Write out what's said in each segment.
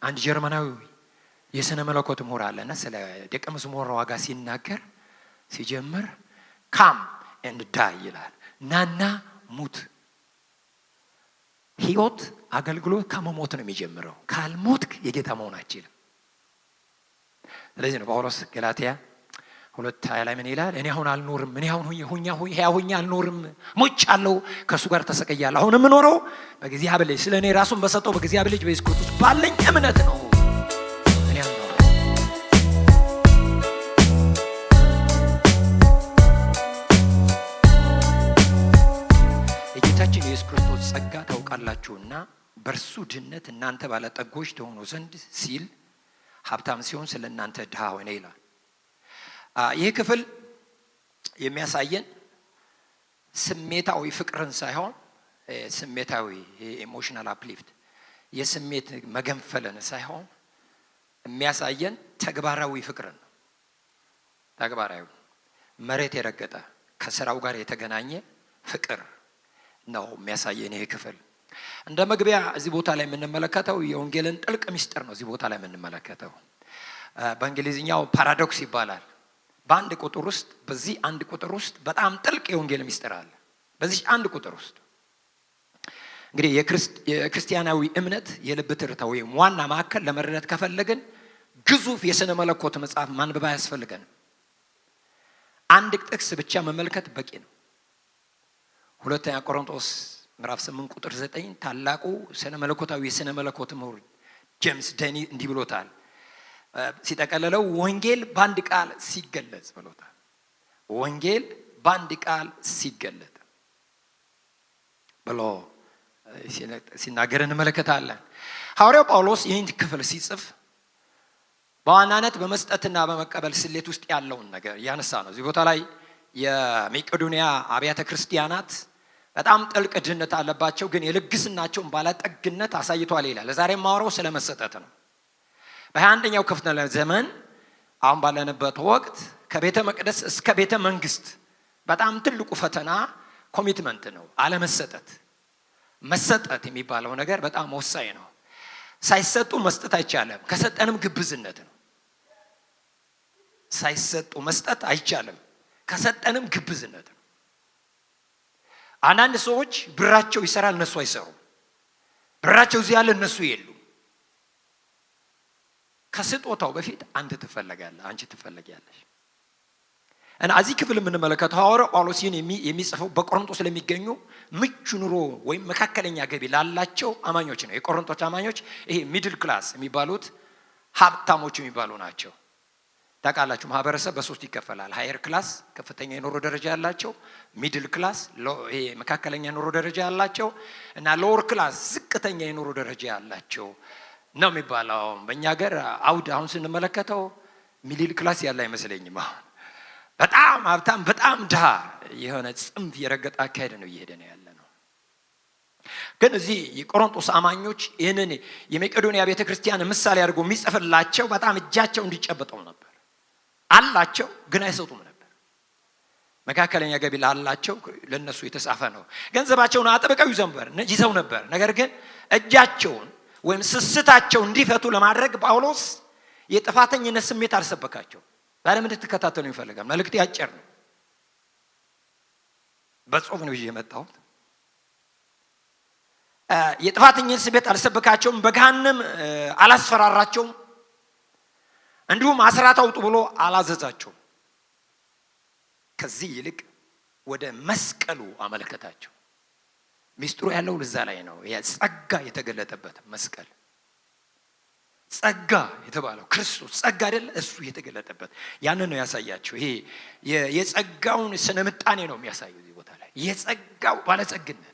አንድ ጀርመናዊ የሥነ መለኮት ምሁር አለና ስለ ደቀ መዝሙር ዋጋ ሲናገር ሲጀምር come and die ይላል። ናና ሙት። ሕይወት አገልግሎት ከመሞት ነው የሚጀምረው። ካልሞትክ የጌታ መሆን አትችልም። ስለዚህ ነው ጳውሎስ ገላትያ 2:20 ላይ ምን ይላል? እኔ አሁን አልኖርም፣ እኔ አሁን ሁኛ አልኖርም፣ ሞቻለሁ፣ ከእሱ ጋር ተሰቀያለሁ። አሁን የምኖረው በእግዚአብሔር ልጅ ስለ እኔ ራሱን በሰጠው በእግዚአብሔር ልጅ በኢየሱስ ክርስቶስ ባለኝ እምነት ነው። እኔ አልኖርም። የጌታችን የኢየሱስ ክርስቶስ ጸጋ ታውቃላችሁና በእርሱ ድነት እናንተ ባለጠጎች ትሆኑ ዘንድ ሲል ሀብታም ሲሆን ስለ እናንተ ድሃ ሆነ ይላል። ይህ ክፍል የሚያሳየን ስሜታዊ ፍቅርን ሳይሆን ስሜታዊ ኢሞሽናል አፕሊፍት የስሜት መገንፈልን ሳይሆን የሚያሳየን ተግባራዊ ፍቅርን ነው። ተግባራዊ መሬት የረገጠ ከስራው ጋር የተገናኘ ፍቅር ነው የሚያሳየን ይህ ክፍል። እንደ መግቢያ እዚህ ቦታ ላይ የምንመለከተው የወንጌልን ጥልቅ ምስጢር ነው። እዚህ ቦታ ላይ የምንመለከተው በእንግሊዝኛው ፓራዶክስ ይባላል። በአንድ ቁጥር ውስጥ በዚህ አንድ ቁጥር ውስጥ በጣም ጥልቅ የወንጌል ምስጢር አለ። በዚህ አንድ ቁጥር ውስጥ እንግዲህ የክርስቲያናዊ እምነት የልብ ትርታ ወይም ዋና ማዕከል ለመረዳት ከፈለግን ግዙፍ የሥነ መለኮት መጽሐፍ ማንበብ አያስፈልገንም። አንድ ጥቅስ ብቻ መመልከት በቂ ነው። ሁለተኛ ቆሮንቶስ ምዕራፍ 8 ቁጥር 9 ታላቁ ሥነ መለኮታዊ የሥነ መለኮት ምሁር ጄምስ ደኒ እንዲህ ብሎታል። ሲጠቀለለው ወንጌል በአንድ ቃል ሲገለጽ ብሎታል። ወንጌል በአንድ ቃል ሲገለጥ ብሎ ሲናገር እንመለከታለን። ሐዋርያው ጳውሎስ ይህን ክፍል ሲጽፍ በዋናነት በመስጠትና በመቀበል ስሌት ውስጥ ያለውን ነገር ያነሳ ነው። እዚህ ቦታ ላይ የመቄዶንያ አብያተ ክርስቲያናት በጣም ጥልቅ ድህነት አለባቸው፣ ግን የልግስናቸውን ባለጠግነት አሳይቷል ይላል። ለዛሬ ማወራው ስለ መሰጠት ነው። በ21ኛው ክፍለ ዘመን አሁን ባለንበት ወቅት ከቤተ መቅደስ እስከ ቤተ መንግስት በጣም ትልቁ ፈተና ኮሚትመንት ነው፣ አለመሰጠት። መሰጠት የሚባለው ነገር በጣም ወሳኝ ነው። ሳይሰጡ መስጠት አይቻልም። ከሰጠንም ግብዝነት ነው። ሳይሰጡ መስጠት አይቻልም። ከሰጠንም ግብዝነት ነው። አንዳንድ ሰዎች ብራቸው ይሰራል፣ እነሱ አይሰሩም። ብራቸው እዚህ ያለ እነሱ የሉ። ከስጦታው በፊት አንተ ትፈልጋለህ፣ አንቺ ትፈልጊያለሽ። እና እዚህ ክፍል የምንመለከተው ሐዋርያው ጳውሎስ የሚጽፈው በቆሮንቶስ ለሚገኙ ምቹ ኑሮ ወይም መካከለኛ ገቢ ላላቸው አማኞች ነው። የቆሮንቶስ አማኞች ይሄ ሚድል ክላስ የሚባሉት ሀብታሞች የሚባሉ ናቸው። ታውቃላችሁ ማህበረሰብ በሶስት ይከፈላል። ሃየር ክላስ ከፍተኛ የኑሮ ደረጃ ያላቸው፣ ሚድል ክላስ ይሄ መካከለኛ የኑሮ ደረጃ ያላቸው እና ሎወር ክላስ ዝቅተኛ የኑሮ ደረጃ ያላቸው ነው የሚባለው። በእኛ ሀገር አውድ አሁን ስንመለከተው ሚድል ክላስ ያለ አይመስለኝም። አሁን በጣም ሀብታም በጣም ድሃ የሆነ ጽንፍ የረገጠ አካሄድ ነው እየሄደ ነው ያለ ነው። ግን እዚህ የቆሮንቶስ አማኞች ይህንን የመቄዶንያ ቤተክርስቲያን ምሳሌ አድርጎ የሚጽፍላቸው በጣም እጃቸው እንዲጨበጠው ነበር። አላቸው ግን አይሰጡም ነበር። መካከለኛ ገቢ ላላቸው ለነሱ የተጻፈ ነው። ገንዘባቸውን አጥብቀው ይዘው ነበር። ነገር ግን እጃቸውን ወይም ስስታቸው እንዲፈቱ ለማድረግ ጳውሎስ የጥፋተኝነት ስሜት አልሰበካቸው። ባለም እንድትከታተሉ ይፈልጋል። መልእክት ያጭር ነው። በጽሁፍ ነው ይዤ የመጣሁት። የጥፋተኝነት ስሜት አልሰበካቸውም። በገሃነም አላስፈራራቸውም። እንዲሁም አስራት አውጡ ብሎ አላዘዛቸውም። ከዚህ ይልቅ ወደ መስቀሉ አመለከታቸው። ሚስጥሩ ያለው እዛ ላይ ነው። ጸጋ የተገለጠበት መስቀል፣ ጸጋ የተባለው ክርስቶስ ጸጋ አይደለ? እሱ የተገለጠበት ያንን ነው ያሳያቸው። ይሄ የጸጋውን ስነ ምጣኔ ነው የሚያሳየው እዚህ ቦታ ላይ የጸጋው ባለጸግነት።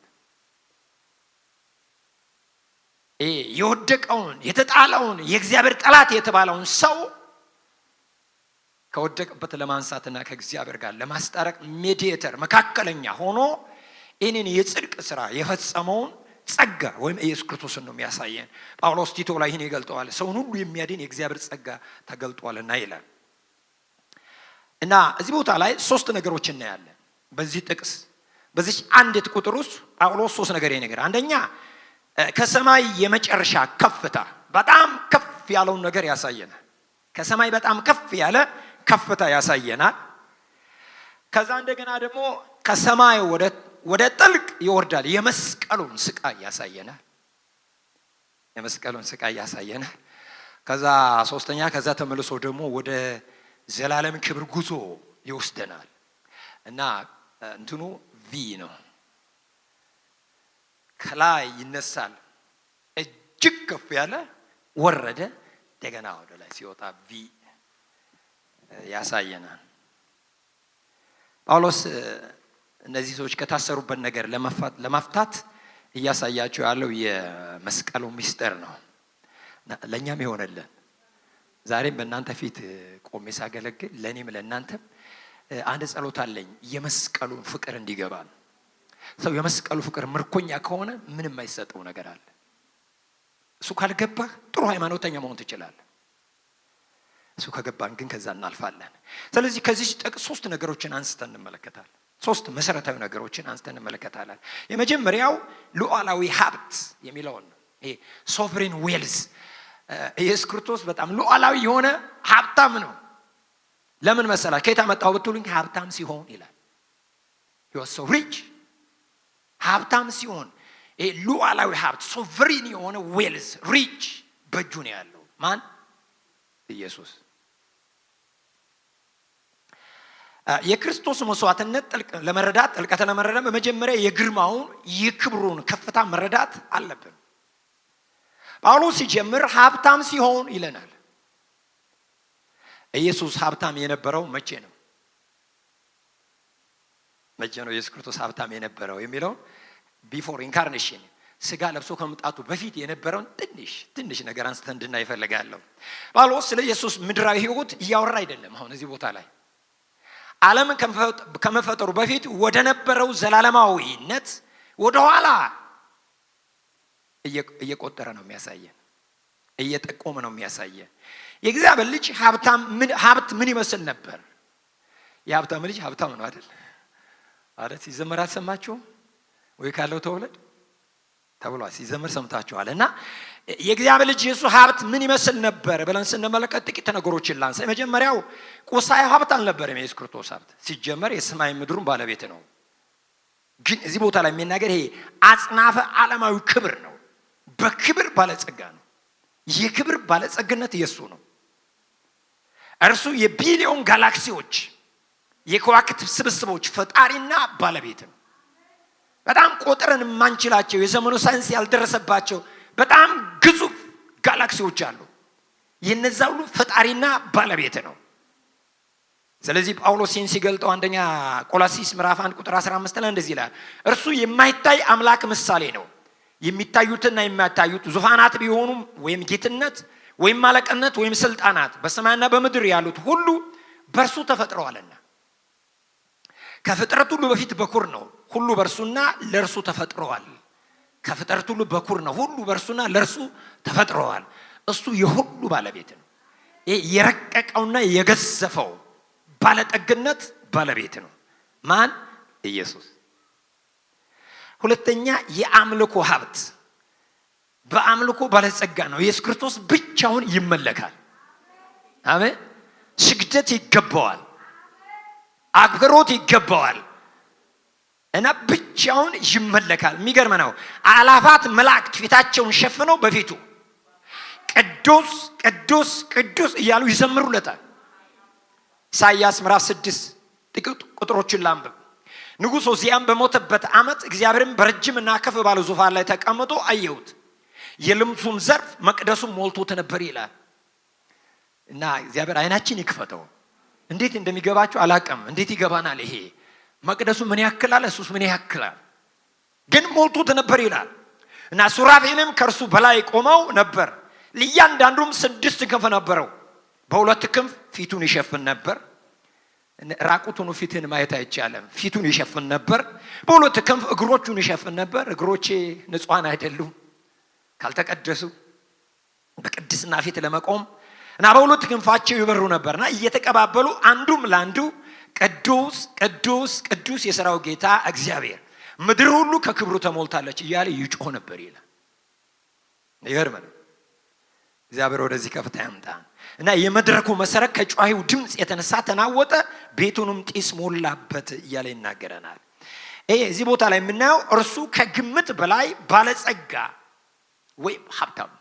ይሄ የወደቀውን የተጣለውን የእግዚአብሔር ጠላት የተባለውን ሰው ከወደቀበት ለማንሳትና ከእግዚአብሔር ጋር ለማስታረቅ ሜዲኤተር መካከለኛ ሆኖ ይህንን የጽድቅ ስራ የፈጸመውን ጸጋ ወይም ኢየሱስ ክርስቶስን ነው የሚያሳየን። ጳውሎስ ቲቶ ላይ ይህን ይገልጠዋል። ሰውን ሁሉ የሚያድን የእግዚአብሔር ጸጋ ተገልጧልና ይላል። እና እዚህ ቦታ ላይ ሶስት ነገሮች እናያለን። በዚህ ጥቅስ በዚህ አንዲት ቁጥር ውስጥ ጳውሎስ ሶስት ነገር ይነግራል። አንደኛ ከሰማይ የመጨረሻ ከፍታ፣ በጣም ከፍ ያለውን ነገር ያሳየናል። ከሰማይ በጣም ከፍ ያለ ከፍታ ያሳየናል። ከዛ እንደገና ደግሞ ከሰማይ ወደ ጥልቅ ይወርዳል። የመስቀሉን ስቃይ ያሳየናል። የመስቀሉን ስቃይ ያሳየናል። ከዛ ሶስተኛ ከዛ ተመልሶ ደግሞ ወደ ዘላለም ክብር ጉዞ ይወስደናል። እና እንትኑ ቪ ነው። ከላይ ይነሳል፣ እጅግ ከፍ ያለ ወረደ፣ እንደገና ወደ ላይ ሲወጣ ቪ ያሳየናል። ጳውሎስ እነዚህ ሰዎች ከታሰሩበት ነገር ለመፍታት እያሳያቸው ያለው የመስቀሉ ምስጢር ነው። ለኛም ይሆነልን። ዛሬም በእናንተ ፊት ቆሜ ሳገለግል ለኔም ለእናንተም አንድ ጸሎት አለኝ፣ የመስቀሉን ፍቅር እንዲገባን። ሰው የመስቀሉ ፍቅር ምርኮኛ ከሆነ ምንም የማይሰጠው ነገር አለ። እሱ ካልገባህ ጥሩ ሃይማኖተኛ መሆን ትችላለህ። እሱ ከገባን ግን ከዛ እናልፋለን። ስለዚህ ከዚህ ጥቅስ ሶስት ነገሮችን አንስተን እንመለከታለን። ሶስት መሰረታዊ ነገሮችን አንስተን እንመለከታለን። የመጀመሪያው ሉዓላዊ ሀብት የሚለውን ነው። ይሄ ሶቨሬን ዌልዝ። ኢየሱስ ክርስቶስ በጣም ሉዓላዊ የሆነ ሀብታም ነው። ለምን መሰላችሁ? ከየት አመጣው ብትሉኝ ሀብታም ሲሆን ይላል። he was so rich። ሀብታም ሲሆን ይሄ ሉዓላዊ ሀብት ሶቨሬን የሆነ ዌልዝ ሪች በእጁ ነው ያለው። ማን? ኢየሱስ። የክርስቶስ መስዋዕትነት ጥልቀት ለመረዳት በመጀመሪያ የግርማውን የክብሩን ከፍታ መረዳት አለብን። ጳውሎስ ሲጀምር ሀብታም ሲሆን ይለናል። ኢየሱስ ሀብታም የነበረው መቼ ነው? መቼ ነው ኢየሱስ ክርስቶስ ሀብታም የነበረው የሚለው ቢፎር ኢንካርኔሽን ስጋ ለብሶ ከመምጣቱ በፊት የነበረውን ትንሽ ነገር አንስተን እንድናይ እፈልጋለሁ። ጳውሎስ ስለ ኢየሱስ ምድራዊ ሕይወት እያወራ አይደለም። አሁን እዚህ ቦታ ላይ ዓለምን ከመፈጠሩ በፊት ወደ ነበረው ዘላለማዊነት ወደ ኋላ እየቆጠረ ነው የሚያሳየን፣ እየጠቆመ ነው የሚያሳየን። የእግዚአብሔር ልጅ ሀብት ምን ይመስል ነበር? የሀብታም ልጅ ሀብታም ነው አይደል? ሲዘመር አልሰማችሁም ወይ? ካለው ተወለድ ተብሏል፣ ሲዘመር ሰምታችኋል። እና የእግዚአብሔር ልጅ ኢየሱስ ሀብት ምን ይመስል ነበር ብለን ስንመለከት ጥቂት ነገሮችን ላንሳ። የመጀመሪያው ቁሳዊ ሀብት አልነበረም። የኢየሱስ ክርስቶስ ሀብት ሲጀመር የሰማይ ምድሩን ባለቤት ነው። ግን እዚህ ቦታ ላይ የሚናገር ይሄ አጽናፈ ዓለማዊ ክብር ነው። በክብር ባለጸጋ ነው። የክብር ባለጸግነት ኢየሱስ ነው። እርሱ የቢሊዮን ጋላክሲዎች የከዋክብት ስብስቦች ፈጣሪና ባለቤት ነው። በጣም ቆጥረን የማንችላቸው የዘመኑ ሳይንስ ያልደረሰባቸው በጣም ግዙፍ ጋላክሲዎች አሉ። የነዛ ሁሉ ፈጣሪና ባለቤት ነው። ስለዚህ ጳውሎስ ሲገልጠው አንደኛ ቆላስይስ ምዕራፍ 1 ቁጥር 15 ላይ እንደዚህ ይላል፣ እርሱ የማይታይ አምላክ ምሳሌ ነው። የሚታዩትና የማይታዩት ዙፋናት ቢሆኑም ወይም ጌትነት ወይም አለቅነት ወይም ስልጣናት በሰማይና በምድር ያሉት ሁሉ በእርሱ ተፈጥረዋልና። ከፍጥረት ሁሉ በፊት በኩር ነው። ሁሉ በእርሱና ለእርሱ ተፈጥረዋል። ከፍጥረት ሁሉ በኩር ነው። ሁሉ በእርሱና ለእርሱ ተፈጥረዋል። እሱ የሁሉ ባለቤት ነው። ይሄ የረቀቀውና የገዘፈው ባለጠግነት ባለቤት ነው። ማን? ኢየሱስ። ሁለተኛ የአምልኮ ሀብት፣ በአምልኮ ባለጸጋ ነው። ኢየሱስ ክርስቶስ ብቻውን ይመለካል። አሜን። ስግደት ይገባዋል፣ አክብሮት ይገባዋል እና ብቻውን ይመለካል። የሚገርም ነው። አላፋት መላእክት ፊታቸውን ሸፍነው በፊቱ ቅዱስ ቅዱስ ቅዱስ እያሉ ይዘምሩለታል። ኢሳይያስ ምዕራፍ 6 ጥቂት ቁጥሮችን ላንብብ። ንጉሥ ዖዝያን በሞተበት ዓመት እግዚአብሔርን በረጅምና ከፍ ባለ ዙፋን ላይ ተቀምጦ አየሁት፣ የልብሱም ዘርፍ መቅደሱን ሞልቶት ነበር ይላል። እና እግዚአብሔር አይናችን ይክፈተው። እንዴት እንደሚገባችሁ አላውቅም። እንዴት ይገባናል? ይሄ መቅደሱ ምን ያክላል፣ እሱስ ምን ያክላል? ግን ሞልቶት ነበር ይላል። እና ሱራፌልም ከእርሱ በላይ ቆመው ነበር። ለእያንዳንዱም 6 ክንፍ ነበረው። በሁለት ክንፍ ፊቱን ይሸፍን ነበር። ራቁቱን ፊትን ማየት አይቻልም። ፊቱን ይሸፍን ነበር። በሁለት ክንፍ እግሮቹን ይሸፍን ነበር። እግሮቼ ንጹሃን አይደሉም ካልተቀደሱ በቅድስና ፊት ለመቆም እና በሁለት ክንፋቸው ይበሩ ነበርና እየተቀባበሉ አንዱም ለአንዱ ቅዱስ ቅዱስ ቅዱስ የሰራዊት ጌታ እግዚአብሔር፣ ምድር ሁሉ ከክብሩ ተሞልታለች እያለ ይጮህ ነበር ይላል። ይገርም ነው። እግዚአብሔር ወደዚህ ከፍታ ያምጣን እና የመድረኩ መሰረት ከጮኸው ድምጽ የተነሳ ተናወጠ፣ ቤቱንም ጢስ ሞላበት እያለ ይናገረናል። እዚህ ቦታ ላይ የምናየው እርሱ ከግምት በላይ ባለጸጋ ወይም ሀብታም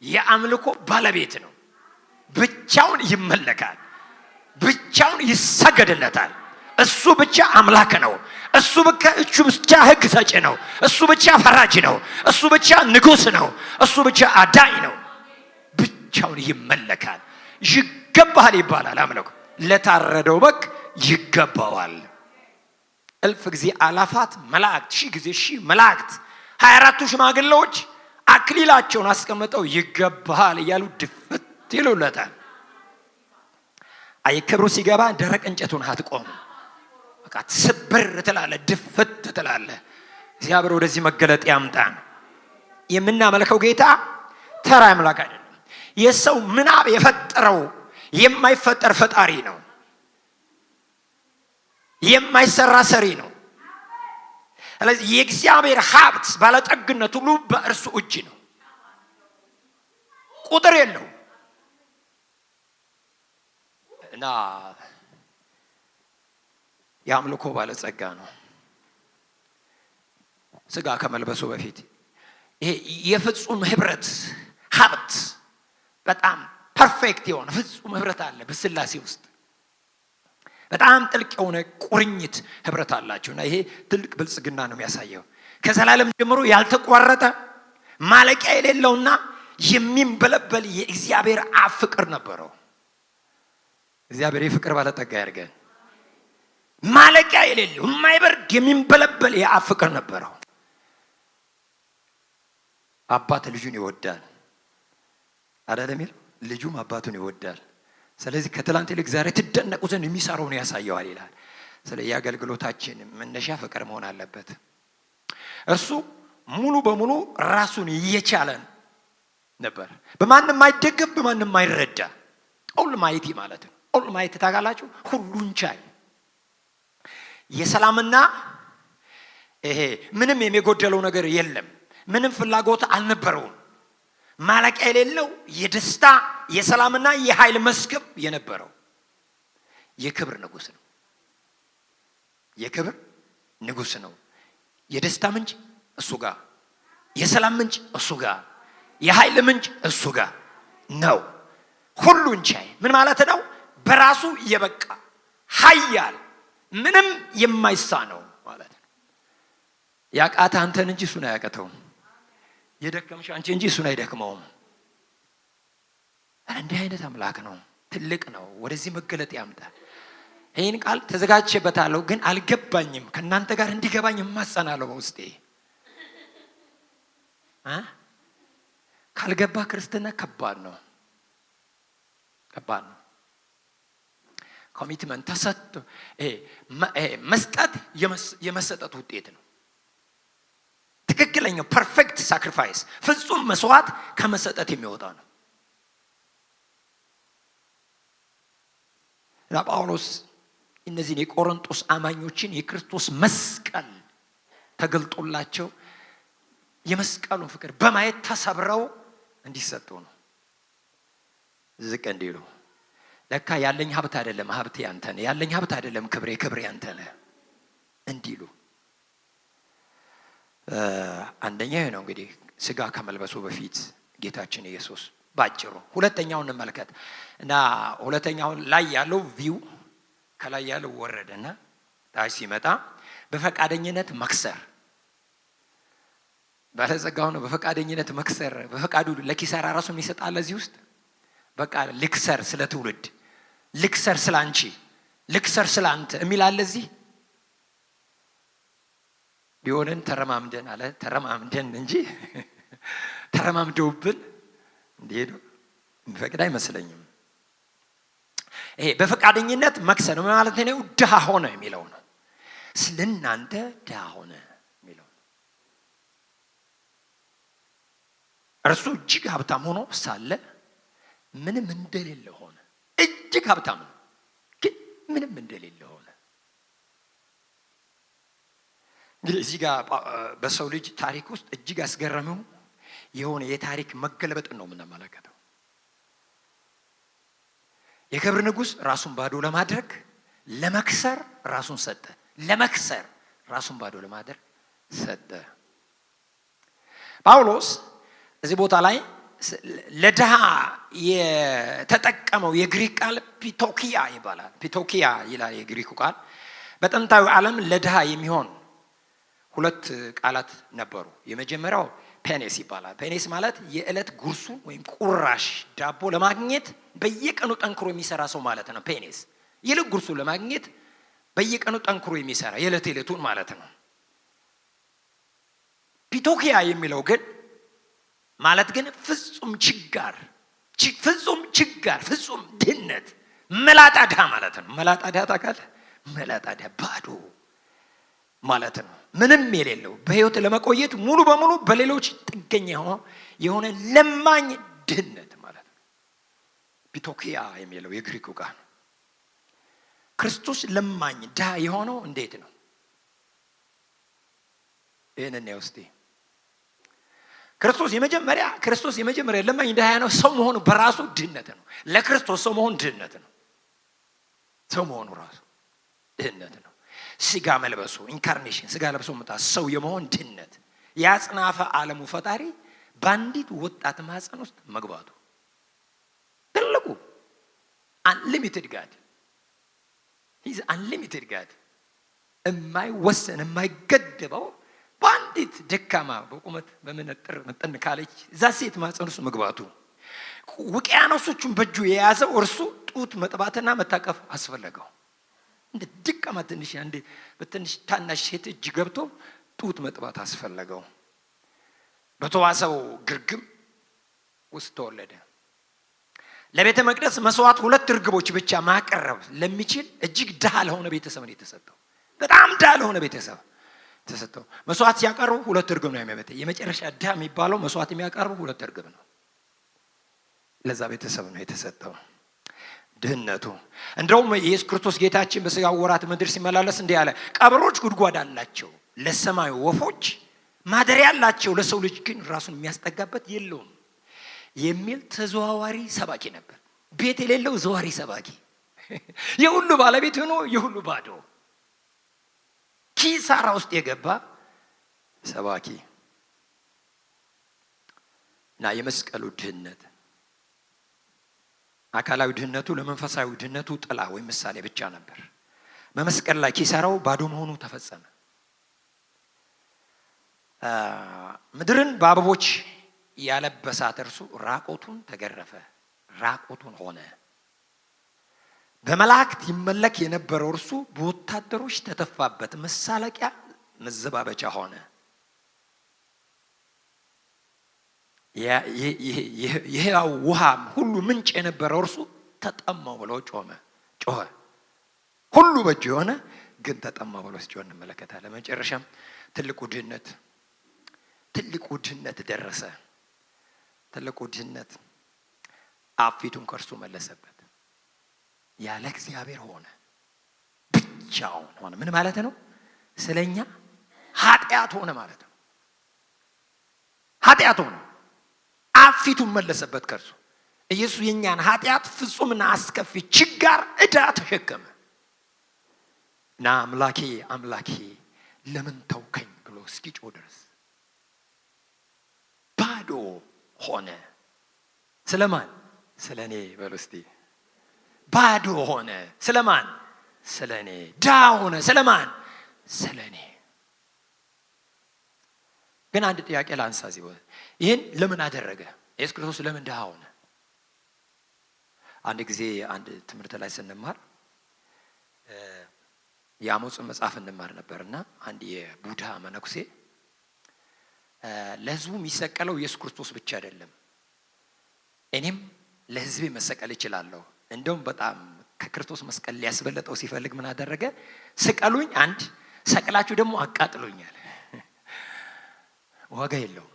የአምልኮ ባለቤት ነው። ብቻውን ይመለካል፣ ብቻውን ይሰገድለታል። እሱ ብቻ አምላክ ነው። እሱ ብቻ ሕግ ሰጪ ነው። እሱ ብቻ ፈራጅ ነው። እሱ ብቻ ንጉሥ ነው። እሱ ብቻ አዳኝ ነው። ብቻውን ይመለካል። ይገባል ይባላል። አምልኮ ለታረደው በግ ይገባዋል። እልፍ ጊዜ አላፋት መላእክት፣ ሺህ ጊዜ ሺህ መላእክት 24ቱ ሽማግሌዎች አክሊላቸውን አስቀምጠው ይገባል እያሉ ድፍት ይሉለታል። አይ ክብሩ ሲገባ ደረቅ እንጨቱን አትቆም፣ በቃ ስብር ትላለህ፣ ድፍት ትላለህ። እግዚአብሔር ወደዚህ መገለጥ ያምጣን። የምናመልከው ጌታ ተራ አምላክ አይደለም። የሰው ምናብ የፈጠረው የማይፈጠር ፈጣሪ ነው። የማይሰራ ሰሪ ነው። ስለዚህ የእግዚአብሔር ሀብት ባለጠግነት ሁሉ በእርሱ እጅ ነው። ቁጥር የለው እና የአምልኮ ባለጸጋ ነው። ስጋ ከመልበሱ በፊት ይሄ የፍጹም ህብረት ሀብት በጣም ፐርፌክት የሆነ ፍጹም ህብረት አለ በስላሴ ውስጥ። በጣም ጥልቅ የሆነ ቁርኝት ህብረት አላቸውና ይሄ ትልቅ ብልጽግና ነው የሚያሳየው። ከዘላለም ጀምሮ ያልተቋረጠ ማለቂያ የሌለውና የሚንበለበል የእግዚአብሔር አብ ፍቅር ነበረው። እግዚአብሔር የፍቅር ባለጠጋ ያድርገን። ማለቂያ የሌለው የማይበርድ የሚንበለበል የአብ ፍቅር ነበረው። አባት ልጁን ይወዳል አይደለም? ልጁም አባቱን ይወዳል። ስለዚህ ከትላንት ይልቅ ዛሬ ትደነቁ ዘንድ የሚሰራውን ያሳየዋል ይላል። ስለዚህ የአገልግሎታችን መነሻ ፍቅር መሆን አለበት። እርሱ ሙሉ በሙሉ ራሱን እየቻለ ነበር። በማንም አይደገፍ፣ በማንም አይረዳ። ኦል ማይቲ ማለት ነው። ኦል ማይቲ ታውቃላችሁ? ሁሉን ቻይ፣ የሰላምና ይሄ ምንም የሚጎደለው ነገር የለም። ምንም ፍላጎት አልነበረውም። ማለቂያ የሌለው የደስታ የሰላምና የኃይል መስከብ የነበረው የክብር ንጉስ ነው። የክብር ንጉስ ነው። የደስታ ምንጭ እሱ ጋር፣ የሰላም ምንጭ እሱ ጋር፣ የኃይል ምንጭ እሱ ጋር ነው። ሁሉን ቻይ ምን ማለት ነው? በራሱ የበቃ ኃያል፣ ምንም የማይሳነው ማለት ነው። ያቃተ አንተን እንጂ እሱን አያቀተውም። የደከምሽ አንቺ እንጂ እሱን አይደክመውም። እንዲህ አይነት አምላክ ነው። ትልቅ ነው። ወደዚህ መገለጥ ያምጣል። ይህን ቃል ተዘጋጅቼበታለሁ ግን አልገባኝም። ከእናንተ ጋር እንዲገባኝ እማጸናለሁ በውስጤ። ካልገባ ክርስትና ከባድ ነው። ከባድ ነው። ኮሚትመንት ተሰጥቶ መስጠት የመሰጠት ውጤት ነው። ትክክለኛው ፐርፌክት ሳክሪፋይስ ፍጹም መስዋዕት ከመሰጠት የሚወጣ ነው። እና ጳውሎስ እነዚህን የቆሮንቶስ አማኞችን የክርስቶስ መስቀል ተገልጦላቸው የመስቀሉን ፍቅር በማየት ተሰብረው እንዲሰጡ ነው። ዝቅ እንዲሉ ለካ ያለኝ ሀብት አይደለም ሀብቴ ያንተ ነህ፣ ያለኝ ሀብት አይደለም ክብሬ ክብሬ ያንተ ነህ እንዲሉ። አንደኛ ነው እንግዲህ ስጋ ከመልበሱ በፊት ጌታችን ኢየሱስ ባጭሩ። ሁለተኛውን እንመልከት እና ሁለተኛው ላይ ያለው ቪው ከላይ ያለው ወረደና ታች ሲመጣ በፈቃደኝነት መክሰር። ባለጸጋው ነው በፈቃደኝነት መክሰር። በፈቃዱ ለኪሳራ ራሱን ይሰጣል። እዚህ ውስጥ በቃ ልክሰር ስለ ትውልድ፣ ልክሰር ስለ አንቺ፣ ልክሰር ስለ አንተ የሚል አለ እዚህ። ቢሆንን ተረማምደን አለ ተረማምደን እንጂ ተረማምደውብን እንዲሄዱ የሚፈቅድ አይመስለኝም። ይሄ በፈቃደኝነት መክሰር ማለት ነው። ድሃ ሆነ የሚለው ነው። ስለናንተ ድሃ ሆነ የሚለው ነው። እርሱ እጅግ ሀብታም ሆኖ ሳለ ምንም እንደሌለ ሆነ። እጅግ ሀብታም ነው ግን ምንም እንደሌለ ሆነ። እንግዲህ እዚህ ጋር በሰው ልጅ ታሪክ ውስጥ እጅግ ያስገረመው የሆነ የታሪክ መገለበጥ ነው የምንመለከተው። የክብር ንጉሥ ራሱን ባዶ ለማድረግ ለመክሰር ራሱን ሰጠ። ለመክሰር ራሱን ባዶ ለማድረግ ሰጠ። ጳውሎስ እዚህ ቦታ ላይ ለድሃ የተጠቀመው የግሪክ ቃል ፒቶኪያ ይባላል። ፒቶኪያ ይላል የግሪኩ ቃል። በጥንታዊ ዓለም ለድሃ የሚሆን ሁለት ቃላት ነበሩ። የመጀመሪያው ፔኔስ ይባላል። ፔኔስ ማለት የዕለት ጉርሱ ወይም ቁራሽ ዳቦ ለማግኘት በየቀኑ ጠንክሮ የሚሰራ ሰው ማለት ነው። ፔኔስ የዕለት ጉርሱ ለማግኘት በየቀኑ ጠንክሮ የሚሰራ የዕለቱን ማለት ነው። ፒቶኪያ የሚለው ግን ማለት ግን ፍጹም ድህነት መላጣ ድሃ ማለት ነው። መላጣ ድሃ ታውቃለህ? መላጣ ድሃ ባዶ ማለት ነው። ምንም የሌለው በህይወት ለመቆየት ሙሉ በሙሉ በሌሎች ጥገኛ የሆነ ለማኝ ድህነት ማለት ነው። ፒቶኪያ የሚለው የግሪኩ ቃል። ክርስቶስ ለማኝ ድሃ የሆነው እንዴት ነው? ይሄንን ነው እስቲ ክርስቶስ የመጀመሪያ ለማኝ ድሃ ነው። ሰው መሆኑ በራሱ ድህነት ነው። ለክርስቶስ ሰው መሆን ድህነት ነው። ሰው መሆኑ ራሱ ድህነት ነው። ስጋ መልበሱ ኢንካርኔሽን ስጋ ለብሶ መጣ ሰው የመሆን ድህነት። ያጽናፈ ዓለሙ ፈጣሪ ባንዲት ወጣት ማህፀን ውስጥ መግባቱ ትልቁ unlimited God. He's unlimited God. የማይወሰን የማይገደበው ባንዲት ደካማ በቁመት በመነጥር መጠን ካለች እዛ ሴት ማህፀን ውስጥ መግባቱ ውቅያኖሶቹን በእጁ የያዘው እርሱ ጡት መጥባትና መታቀፍ አስፈለገው። እንደ ደካማ ትንሽ በትንሽ ታናሽ ሴት እጅ ገብቶ ጡት መጥባት አስፈለገው። በተዋሰው ግርግም ውስጥ ተወለደ። ለቤተ መቅደስ መስዋዕት 2 እርግቦች ብቻ ማቀረብ ለሚችል እጅግ ድሃ ለሆነ ቤተሰብ ነው የተሰጠው። በጣም ድሃ ለሆነ ቤተሰብ ተሰጠው። መስዋዕት ሲያቀርቡ 2 እርግብ ነው የሚያመጣ። የመጨረሻ ድሃ የሚባለው መስዋዕት የሚያቀርቡ 2 እርግብ ነው። ለዛ ቤተሰብ ነው የተሰጠው ድህነቱ። እንደውም ኢየሱስ ክርስቶስ ጌታችን በሥጋ ወራት ምድር ሲመላለስ እንዲህ አለ፣ ቀበሮች ጉድጓድ አላቸው፣ ለሰማይ ወፎች ማደሪያ አላቸው፣ ለሰው ልጅ ግን ራሱን የሚያስጠጋበት የለውም የሚል ተዘዋዋሪ ሰባኪ ነበር። ቤት የሌለው ዘዋሪ ሰባኪ፣ የሁሉ ባለቤት ሆኖ የሁሉ ባዶ ኪሳራ ውስጥ የገባ ሰባኪ እና የመስቀሉ ድህነት አካላዊ ድህነቱ ለመንፈሳዊ ድህነቱ ጥላ ወይ ምሳሌ ብቻ ነበር። በመስቀል ላይ ኪሳራው ባዶ መሆኑ ተፈጸመ። ምድርን በአበቦች ያለበሳት እርሱ ራቆቱን ተገረፈ፣ ራቆቱን ሆነ። በመላእክት ይመለክ የነበረው እርሱ በወታደሮች ተተፋበት፣ መሳለቂያ መዘባበቻ ሆነ። የሕያው ውሃ ሁሉ ምንጭ የነበረው እርሱ ተጠማው ብሎ ጮኸ። ሁሉ በእጁ የሆነ ግን ተጠማው ብሎ ሲጮህ እንመለከታለን። መጨረሻም ትልቁ ድህነት ደረሰ። ትልቁ ድህነት አፊቱን ከእርሱ መለሰበት። ያለ እግዚአብሔር ሆነ፣ ብቻውን ሆነ። ምን ማለት ነው? ስለኛ ኃጢአት ሆነ ማለት ነው። ኃጢአት ሆነ፣ አፊቱን መለሰበት ከእርሱ። ኢየሱስ የኛን ኃጢአት ፍጹምና አስከፊ ችጋር ዕዳ ተሸከመ እና አምላኬ ለምን ተውከኝ ብሎ እስኪጮህ ድረስ ባዶ ሆነ። ስለማን? ስለኔ በሉ እስቲ። ባዶ ሆነ ስለማን? ስለኔ። ድሃ ሆነ ስለማን? ስለኔ። ግን አንድ ጥያቄ ላንሳ እዚህ ቦታ። ይሄን ለምን አደረገ? ኢየሱስ ክርስቶስ ለምን ድሃ ሆነ? አንድ ጊዜ አንድ ትምህርት ላይ ስንማር የአሞጽን መጽሐፍ እንማር ነበርና አንድ የቡድሃ መነኩሴ ለሕዝቡ የሚሰቀለው ኢየሱስ ክርስቶስ ብቻ አይደለም፣ እኔም ለሕዝቤ መሰቀል እችላለሁ። እንደውም በጣም ከክርስቶስ መስቀል ሊያስበለጠው ሲፈልግ ምን አደረገ? ስቀሉኝ፣ አንድ ሰቅላችሁ ደግሞ አቃጥሉኛል። ዋጋ የለውም።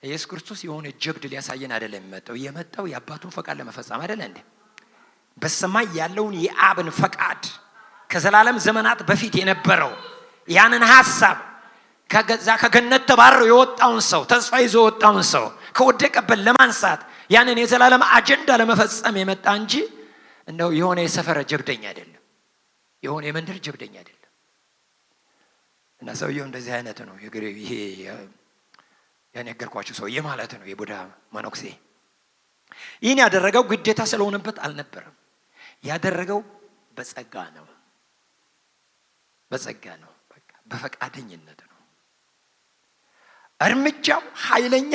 ኢየሱስ ክርስቶስ የሆነ ጀብድ ሊያሳየን አይደለም የመጣው የአባቱን ፈቃድ ለመፈጸም አይደለ እንዴ? በሰማይ ያለውን የአብን ፈቃድ ከዘላለም ዘመናት በፊት የነበረው ያንን ሐሳብ ከገዛ ከገነት ተባረረ የወጣውን ሰው ተስፋ ይዞ የወጣውን ሰው ከወደቀበት ለማንሳት ያንን የዘላለም አጀንዳ ለመፈጸም የመጣ እንጂ እንደው የሆነ የሰፈረ ጀብደኛ አይደለም። የሆነ የመንደር ጀብደኛ አይደለም። እና ሰውየው እንደዚህ አይነት ነው። ይሄ ያነገርኳችሁ ሰውዬ ማለት ነው የቡዳ መነኩሴ። ይህን ያደረገው ግዴታ ስለሆነበት አልነበረም። ያደረገው በጸጋ ነው። በጸጋ ነው። በቃ በፈቃደኝነት ነው። እርምጃው ኃይለኛ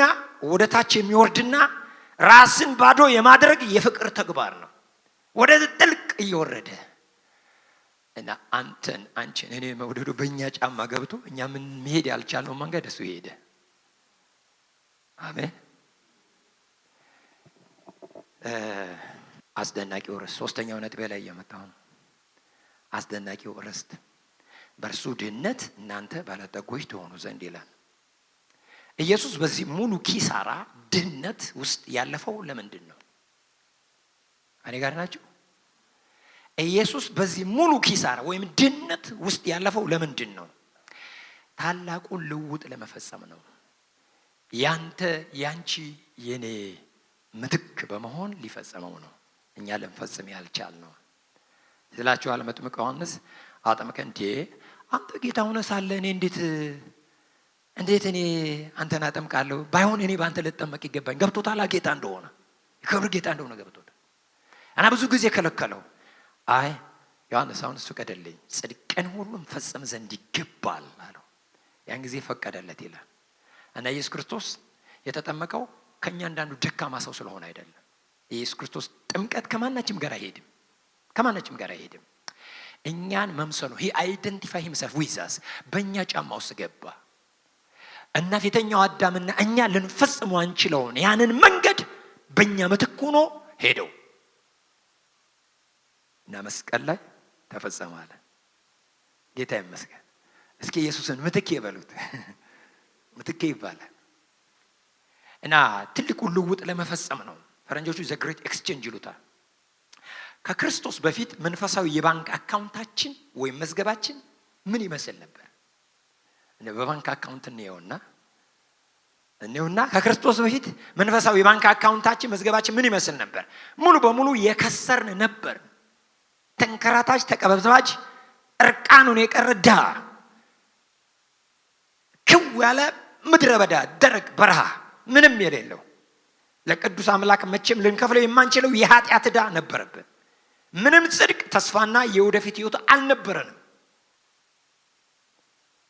ወደታች የሚወርድና ራስን ባዶ የማድረግ የፍቅር ተግባር ነው። ወደ ጥልቅ እየወረደ እና አንቺን እኔ መውደዱ በእኛ ጫማ ገብቶ እኛ ምን መሄድ ያልቻልነው መንገድ እሱ ሄደ። አሜን። አስደናቂው ርስት ሶስተኛው ነጥብ ላይ የመጣው ነው። አስደናቂው ርስት በእርሱ ድህነት እናንተ ባለጠጎች ትሆኑ ዘንድ ይላል። ኢየሱስ በዚህ ሙሉ ኪሳራ ድህነት ውስጥ ያለፈው ለምንድን ነው? እኔ ጋር ናችሁ? ኢየሱስ በዚህ ሙሉ ኪሳራ ወይም ድህነት ውስጥ ያለፈው ለምንድን ነው? ታላቁን ልውጥ ለመፈጸም ነው። ያንተ ያንቺ የኔ ምትክ በመሆን ሊፈጸመው ነው። እኛ ልንፈጽም ያልቻልነው ስላችኋል። መጥምቁ ዮሐንስ አጠመቀ። አንተ ጌታ ሆነህ ሳለ እኔ እንዴት እኔ አንተን አጠምቃለሁ? ባይሆን እኔ በአንተ ልጠመቅ ይገባኝ። ገብቶታል ጌታ እንደሆነ፣ የክብር ጌታ እንደሆነ ገብቶታል። እና ብዙ ጊዜ ከለከለው። አይ ዮሐንስ አሁን እሱ ቀደልኝ፣ ጽድቅን ሁሉ ፈጽም ዘንድ ይገባል አለው። ያን ጊዜ ፈቀደለት ይላል። እና ኢየሱስ ክርስቶስ የተጠመቀው ከኛ አንዳንዱ ደካማ ሰው ስለሆነ አይደለም። ኢየሱስ ክርስቶስ ጥምቀት ከማናችም ጋር አይሄድም። እኛን መምሰሉ he identify himself with us በእኛ ጫማ ውስጥ ገባ እና ፊተኛው አዳምና እኛ ልንፈጽመው አንችለውን ያንን መንገድ በእኛ ምትክ ሆኖ ሄደው እና መስቀል ላይ ተፈጸመ አለ። ጌታ ይመስገን። እስኪ ኢየሱስን ምትክ ይበሉት። ምትክ ይባላል። እና ትልቁ ልውጥ ለመፈጸም ነው። ፈረንጆቹ the great exchange ይሉታል። ከክርስቶስ በፊት መንፈሳዊ የባንክ አካውንታችን ወይም መዝገባችን ምን ይመስል ነበር? በባንክ አካውንት እንየውና ከክርስቶስ በፊት መንፈሳዊ የባንክ አካውንታችን መዝገባችን ምን ይመስል ነበር? ሙሉ በሙሉ የከሰርን ነበር። ተንከራታች፣ ተቀበዝባዥ፣ እርቃኑን የቀረ ድሃ፣ ክው ያለ ምድረ በዳ ደረቅ በረሃ ምንም የሌለው ለቅዱስ አምላክ መቼም ልንከፍለው የማንችለው የኃጢአት ዕዳ ነበረብን። ምንም ጽድቅ ተስፋና የወደፊት ህይወት አልነበረንም።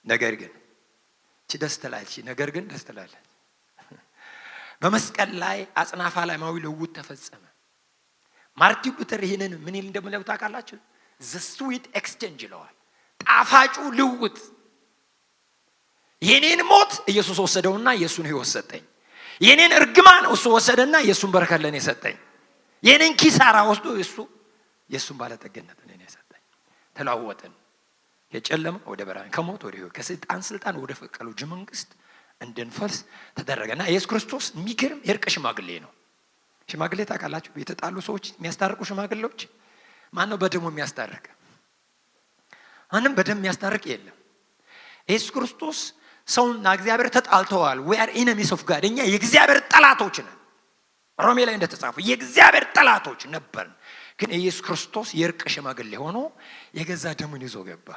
ነገር ግን ደስ ትላለች። በመስቀል ላይ አጽናፈ ዓለማዊ ልውጥ ተፈጸመ። ማርቲን ሉተር ይህንን ምን ይል እንደሚለው ታውቃላችሁ? the sweet exchange ይለዋል። ጣፋጩ ልውጥ። የኔን ሞት ኢየሱስ ወሰደውና የሱን ህይወት ሰጠኝ። የኔን እርግማን እሱ ወሰደና የሱን በረከት ለኔ ሰጠኝ። የኔን ኪሳራ ወስዶ የሱን ባለጠግነት ለኔ ሰጠኝ። ተለዋወጥን። የጨለማ ወደ ብርሃን፣ ከሞት ወደ ህይወት፣ ከስልጣን ወደ ፍቅር ልጅ መንግስት እንድንፈልስ ተደረገና ኢየሱስ ክርስቶስ የሚገርም የእርቅ ሽማግሌ ነው። ሽማግሌ ታውቃላችሁ? የተጣሉ ሰዎች የሚያስታርቁ ሽማግሌዎች። ማን ነው በደሙ የሚያስታርቅ? ማንም በደም የሚያስታርቅ የለም። ኢየሱስ ክርስቶስ ሰውና እግዚአብሔር ተጣልተዋል። we are enemies of God። እኛ የእግዚአብሔር ጠላቶች ነን። ሮሜ ላይ እንደተጻፈው የእግዚአብሔር ጠላቶች ነበርን። ግን ኢየሱስ ክርስቶስ የእርቅ ሽማግሌ ሆኖ የገዛ ደሙን ይዞ ገባ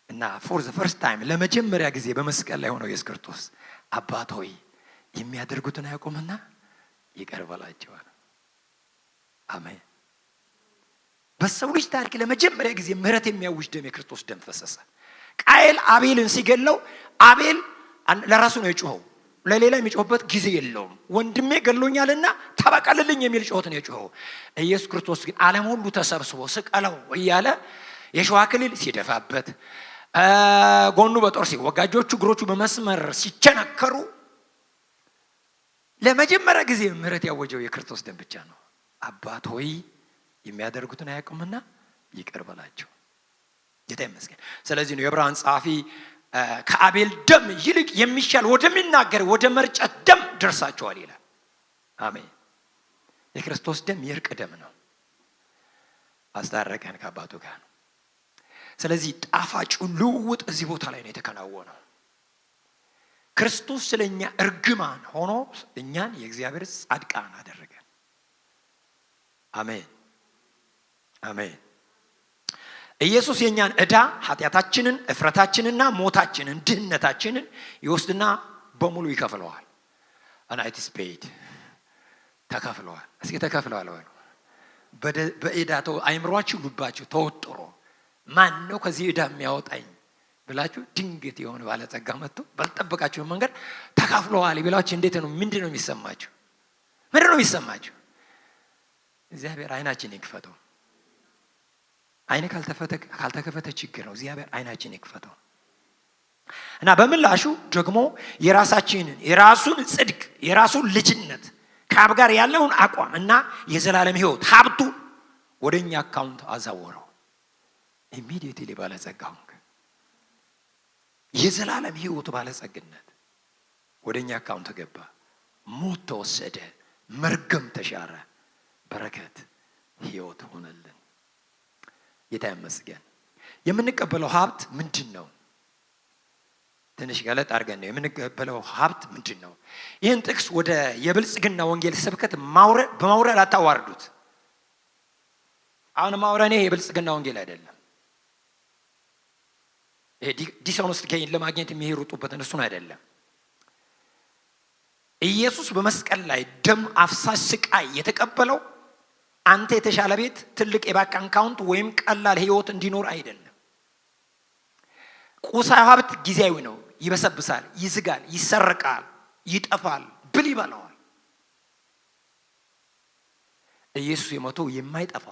እና for the first time ለመጀመሪያ ጊዜ በመስቀል ላይ ሆኖ ኢየሱስ ክርስቶስ አባት ሆይ የሚያደርጉትን አያውቁምና ይቅር በላቸው። አሜን። በሰው ልጅ ታሪክ ለመጀመሪያ ጊዜ ምህረት የሚያውጅ ደም የክርስቶስ ደም ፈሰሰ። ቃየል አቤልን ሲገለው አቤል ለራሱ ነው የጮኸው። ለሌላ የሚጮህበት ጊዜ የለውም። ወንድሜ ገሎኛልና ተበቀልልኝ የሚል ጮህት ነው የጮኸው። ኢየሱስ ክርስቶስ ግን ዓለም ሁሉ ተሰብስቦ ስቀለው እያለ የሸዋ አክሊል ሲደፋበት፣ ጎኑ በጦር ሲወጋ፣ እግሮቹ በመስመር ሲቸነከሩ ለመጀመሪያ ጊዜ ምህረት ያወጀው የክርስቶስ ደም ብቻ ነው። አባት ሆይ የሚያደርጉትን አያውቁምና ይቅር በላቸው። ጌታ ይመስገን። ስለዚህ ነው የዕብራውያን ጸሐፊ ከአቤል ደም ይልቅ የሚሻል ወደሚናገር ወደ መርጨት ደም ደርሳቸዋል ይላል። አሜን። የክርስቶስ ደም የእርቅ ደም ነው። አስታረቀን ከአባቱ ጋር ነው። ስለዚህ ጣፋጭ ልውውጥ እዚህ ቦታ ላይ ነው የተከናወነው። ክርስቶስ ስለኛ እርግማን ሆኖ እኛን የእግዚአብሔር ጻድቃን አደረገ። አሜን አሜን። ኢየሱስ የኛን ዕዳ ኃጢአታችንን እፍረታችንንና ሞታችንን ድህነታችንን ይወስድና በሙሉ ይከፍለዋል። and it is paid ተከፍለዋል። እስኪ ተከፍለዋል ወይ? በዕዳቶ አይምሯችሁ ልባችሁ ተወጥሮ ማን ነው ከዚህ ዕዳ የሚያወጣኝ ብላችሁ ድንገት የሆነ ባለጸጋ መጥቶ ባልጠበቃችሁ መንገድ ተከፍለዋል ቢላችሁ እንዴት ነው? ምንድነው የሚሰማችሁ? ምንድነው የሚሰማችሁ? እግዚአብሔር አይናችን ይክፈተው። አይን ካልተከፈተ ችግር ነው። እግዚአብሔር አይናችን ይክፈተው እና በምላሹ ደግሞ የራሱን ጽድቅ የራሱን ልጅነት ከአብ ጋር ያለውን አቋም እና የዘላለም ሕይወት ሀብቱ ወደኛ አካውንት አዛወረው። ኢሚዲየትሊ ባለጸጋ ሆንክ። የዘላለም ሕይወት ባለጸግነት ወደኛ አካውንት ገባ። ሞት ተወሰደ፣ መርገም ተሻረ፣ በረከት ሕይወት ሆነልን። ጌታ ይመስገን። የምንቀበለው ሀብት ምንድነው? ትንሽ ገለጥ አድርገን ነው የምንቀበለው ሀብት ምንድነው? ይህን ጥቅስ ወደ የብልጽግና ወንጌል ስብከት በማውረድ አታዋርዱት። አሁን ማውራኔ የብልጽግና ወንጌል አይደለም። ይሄ ዲስሆነስት ጌይን ለማግኘት የሚሄሩጡበትን እሱን አይደለም። ኢየሱስ በመስቀል ላይ ደም አፍሳሽ ስቃይ የተቀበለው አንተ የተሻለ ቤት ትልቅ የባንክ አካውንት ወይም ቀላል ህይወት እንዲኖር አይደለም። ቁሳዊ ሀብት ጊዜያዊ ነው። ይበሰብሳል፣ ይዝጋል፣ ይሰርቃል፣ ይጠፋል፣ ብል ይበላዋል። ኢየሱስ የሞተው የማይጠፋ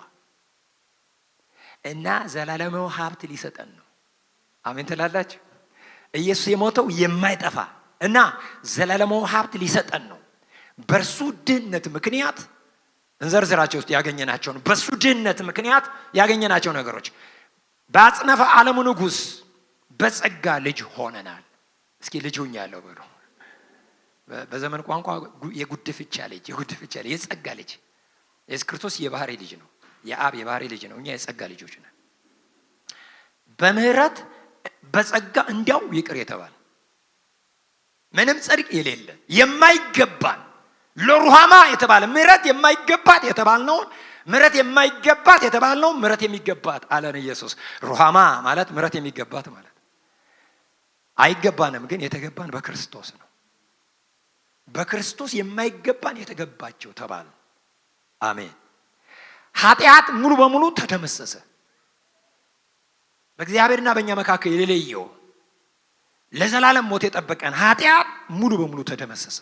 እና ዘላለማዊ ሀብት ሊሰጠን ነው። አሜን ትላላችሁ? ኢየሱስ የሞተው የማይጠፋ እና ዘላለማዊ ሀብት ሊሰጠን ነው። በእርሱ ድህነት ምክንያት እንዘርዝራቸው ውስጥ ያገኘናቸው ነው። በሱ ድህነት ምክንያት ያገኘናቸው ነገሮች በአጽናፈ ዓለሙ ንጉስ በጸጋ ልጅ ሆነናል። እስኪ ልጅ ሆኛለሁ በሉ። በዘመን ቋንቋ የጉድፍቻ ልጅ የጸጋ ልጅ። ኢየሱስ ክርስቶስ የባህሪ ልጅ ነው። የአብ የባህሪ ልጅ ነው። እኛ የጸጋ ልጆች ነን። በምህረት በጸጋ እንዲያው ይቅር የተባለ ምንም ጽድቅ የሌለ የማይገባን ለሩሃማ የተባለ ምህረት የማይገባት የተባልነው ምህረት የሚገባት አለን ኢየሱስ። ሩሃማ ማለት ምህረት የሚገባት ማለት አይገባንም፣ ግን የተገባን በክርስቶስ ነው። በክርስቶስ የማይገባን የተገባቸው ተባለ። አሜን። ኃጢአት ሙሉ በሙሉ ተደመሰሰ። በእግዚአብሔርና በእኛ መካከል የሌለው ለዘላለም ሞት የጠበቀን ኃጢአት ሙሉ በሙሉ ተደመሰሰ።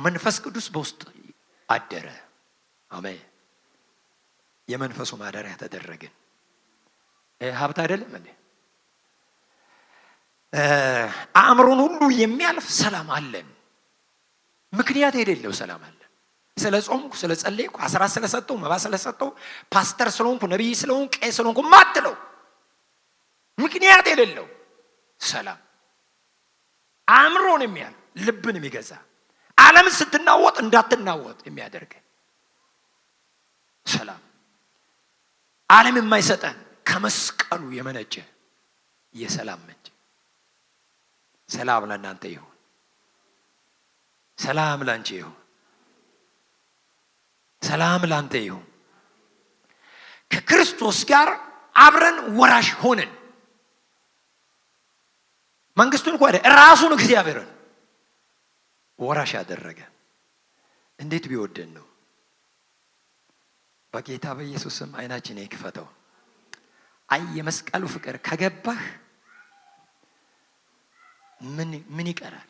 መንፈስ ቅዱስ በውስጥ አደረ። አሜን። የመንፈሱ ማደሪያ ተደረግን። ሀብት አይደለም እንዴ? አእምሮን ሁሉ የሚያልፍ ሰላም አለን። ምክንያት የሌለው ሰላም አለን። ስለ ጾምኩ፣ ስለ ጸለይኩ፣ አስራት ስለሰጠው፣ መባ ስለሰጠው፣ ፓስተር ስለሆንኩ፣ ነብይ ስለሆንኩ፣ ቄስ ስለሆንኩ ማትለው ምክንያት የሌለው ሰላም አእምሮን የሚያልፍ ልብን የሚገዛ ዓለም ስትናወጥ እንዳትናወጥ የሚያደርግ ሰላም ዓለም የማይሰጠን ከመስቀሉ የመነጨ የሰላም ምንጭ። ሰላም ለእናንተ ይሁን። ሰላም ላንቺ ይሁን። ሰላም ላንተ ይሁን። ከክርስቶስ ጋር አብረን ወራሽ ሆነን መንግስቱን ቆደ ራሱን እግዚአብሔርን ወራሽ ያደረገ እንዴት ቢወደን ነው። በጌታ በኢየሱስ ስም አይናችን ይክፈተው። አይ የመስቀሉ ፍቅር ከገባህ ምን ይቀራል?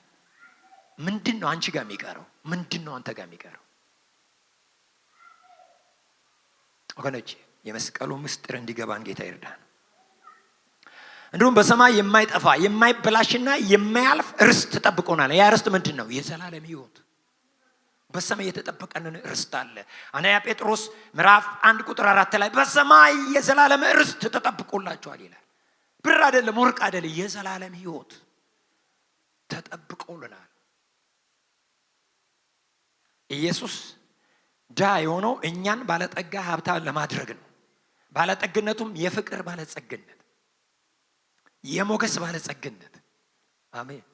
ምንድነው አንቺ ጋር የሚቀረው? ምንድነው አንተ ጋር የሚቀረው? ወገኖቼ የመስቀሉ ምስጢር እንዲገባን ጌታ ይርዳን። እንዲሁም በሰማይ የማይጠፋ የማይበላሽና የማያልፍ ርስት ተጠብቆናል። ያ ርስት ምንድነው? የዘላለም ሕይወት። በሰማይ የተጠበቀንን ርስት አለ። አንደኛ ጴጥሮስ ምዕራፍ 1 ቁጥር 4 ላይ በሰማይ የዘላለም ርስት ተጠብቆላችኋል ይላል። ብር አይደለም፣ ወርቅ አይደለም፣ የዘላለም ሕይወት ተጠብቆልናል። ኢየሱስ ድሃ የሆነው እኛን ባለጠጋ ሀብታም ለማድረግ ነው። ባለጠግነቱም የፍቅር ባለጸግነት የሞገስ ባለጸግነት፣ አሜን፣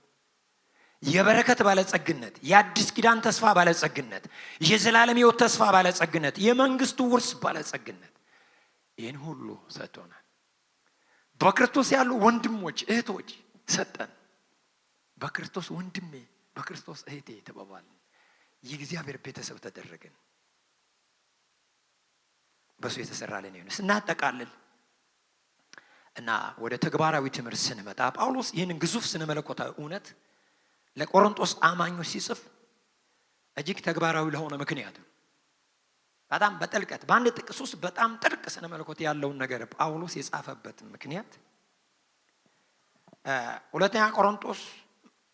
የበረከት ባለጸግነት፣ የአዲስ ኪዳን ተስፋ ባለጸግነት፣ የዘላለም ሕይወት ተስፋ ባለጸግነት፣ የመንግስቱ ውርስ ባለጸግነት ይህን ሁሉ ሰጥቶናል። በክርስቶስ ያሉ ወንድሞች እህቶች ሰጠን። በክርስቶስ ወንድሜ በክርስቶስ እህቴ ተባባልን። የእግዚአብሔር ቤተሰብ ተደረግን። በሱ የተሰራልን ይሁን። ስናጠቃልል እና ወደ ተግባራዊ ትምህርት ስንመጣ ጳውሎስ ይህንን ግዙፍ ስነ መለኮታዊ እውነት ለቆሮንቶስ አማኞች ሲጽፍ እጅግ ተግባራዊ ለሆነ ምክንያት በጣም በጥልቀት በአንድ ጥቅስ ውስጥ በጣም ጥልቅ ስነ መለኮት ያለውን ነገር ጳውሎስ የጻፈበት ምክንያት ሁለተኛ ቆሮንቶስ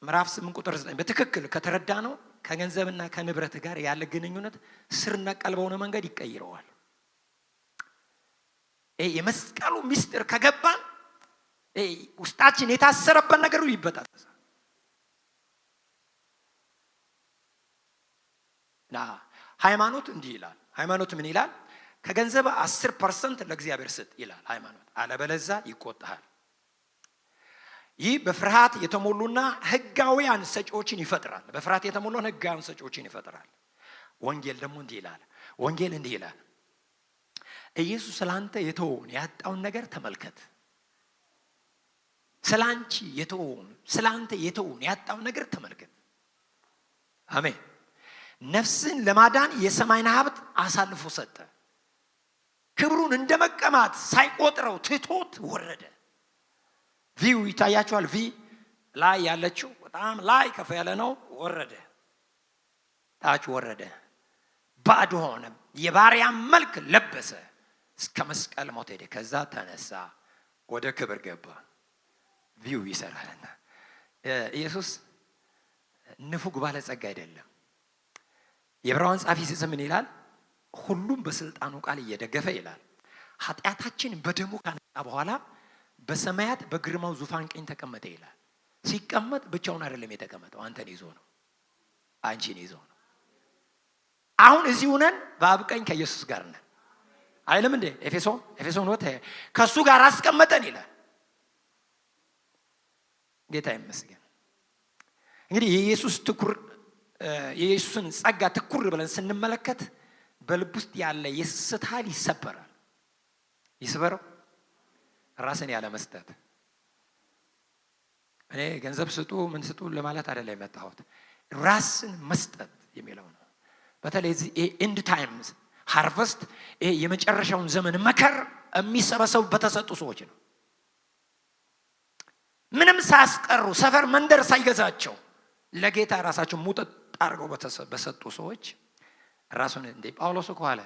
ምዕራፍ 8 ቁጥር 9 በትክክል ከተረዳ ነው ከገንዘብና ከንብረት ጋር ያለ ግንኙነት ስር ነቀል በሆነ መንገድ ይቀይረዋል። የመስቀሉ ምስጢር ከገባን ውስጣችን የታሰረበት ነገር ይበጣጣል። ሃይማኖት እንዲህ ይላል። ሃይማኖት ምን ይላል? ከገንዘብ 10% ለእግዚአብሔር ስጥ ይላል ሃይማኖት፣ አለበለዚያ ይቆጣሃል። ይህ በፍርሃት የተሞሉና ህጋውያን ሰጪዎችን ይፈጥራል። በፍርሃት የተሞሉና ህጋውያን ሰጪዎችን ይፈጥራል። ወንጌል ደግሞ እንዲህ ይላል። ወንጌል እንዲህ ይላል፣ ኢየሱስ ስላንተ የተወውን ያጣውን ነገር ተመልከት። ስላንቺ የተወውን ስላንተ የተወውን ያጣውን ነገር ተመልከት። አሜን። ነፍስን ለማዳን የሰማይን ሀብት አሳልፎ ሰጠ። ክብሩን እንደመቀማት ሳይቆጥረው ትቶት ወረደ። ቪው ይታያችኋል። ቪ ላይ ያለችው በጣም ላይ ከፍ ያለ ነው። ወረደ፣ ታች ወረደ፣ ባዶ ሆነ፣ የባሪያ መልክ ለበሰ፣ እስከ መስቀል ሞት ሄደ። ከዛ ተነሳ፣ ወደ ክብር ገባ። ቪው ይሰራልና ኢየሱስ ንፉግ ባለጸጋ አይደለም። የዕብራውያን ጻፊ ሲጽፍ ምን ይላል? ሁሉም በስልጣኑ ቃል እየደገፈ ይላል ኃጢአታችን በደሙ ካነጻ በኋላ በሰማያት በግርማው ዙፋን ቀኝ ተቀመጠ ይላል። ሲቀመጥ ብቻውን አይደለም የተቀመጠው፣ አንተን ይዞ ነው፣ አንቺን ይዞ ነው። አሁን እዚህ ሆነን በአብ ቀኝ ከኢየሱስ ጋር ነን አይደለም እንዴ? ኤፌሶን ወጥ ከሱ ጋር አስቀመጠን ይላል። ጌታ ይመስገን። እንግዲህ የኢየሱስን ጸጋ ትኩር ብለን ስንመለከት በልብ ውስጥ ያለ የስስት ኃይል ይሰበራል። ይስበረው። ራስን ያለ መስጠት። እኔ ገንዘብ ስጡ ምን ስጡ ለማለት አይደለም የመጣሁት፣ ራስን መስጠት የሚለው ነው። በተለይ ኤንድ ታይምስ ሃርቨስት የመጨረሻውን ዘመን መከር የሚሰበሰቡ በተሰጡ ሰዎች ነው። ምንም ሳያስቀሩ ሰፈር መንደር ሳይገዛቸው ለጌታ ራሳቸው ሙጥጥ አድርገው በሰጡ ሰዎች ራሱን እንደ ጳውሎስ እኮ አለ፣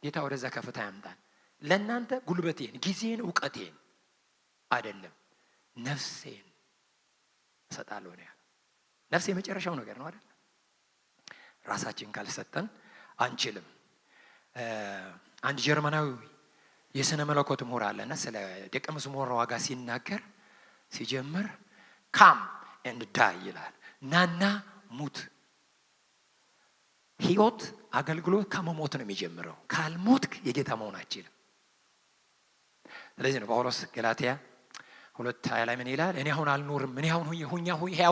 ጌታ ወደዛ ከፍታ ያምጣን። ለእናንተ ጉልበቴን፣ ጊዜን፣ እውቀቴን አይደለም ነፍሴን እሰጣለሁ ነው ያለው። ነፍስ የመጨረሻው ነገር ነው አይደል? ራሳችን ካልሰጠን አንችልም። አንድ ጀርመናዊ የሥነ መለኮት ምሁር አለና ስለ ደቀ መዝሙር ዋጋ ሲናገር ሲጀምር ካም ኤንድ ዳይ ይላል። ናና ሙት። ህይወት አገልግሎት ከመሞት ነው የሚጀምረው። ካልሞትክ የጌታ መሆን አትችልም። ስለዚህ ነው ጳውሎስ ገላትያ 2:20 ላይ ምን ይላል? እኔ አሁን አልኖርም፣ እኔ አሁን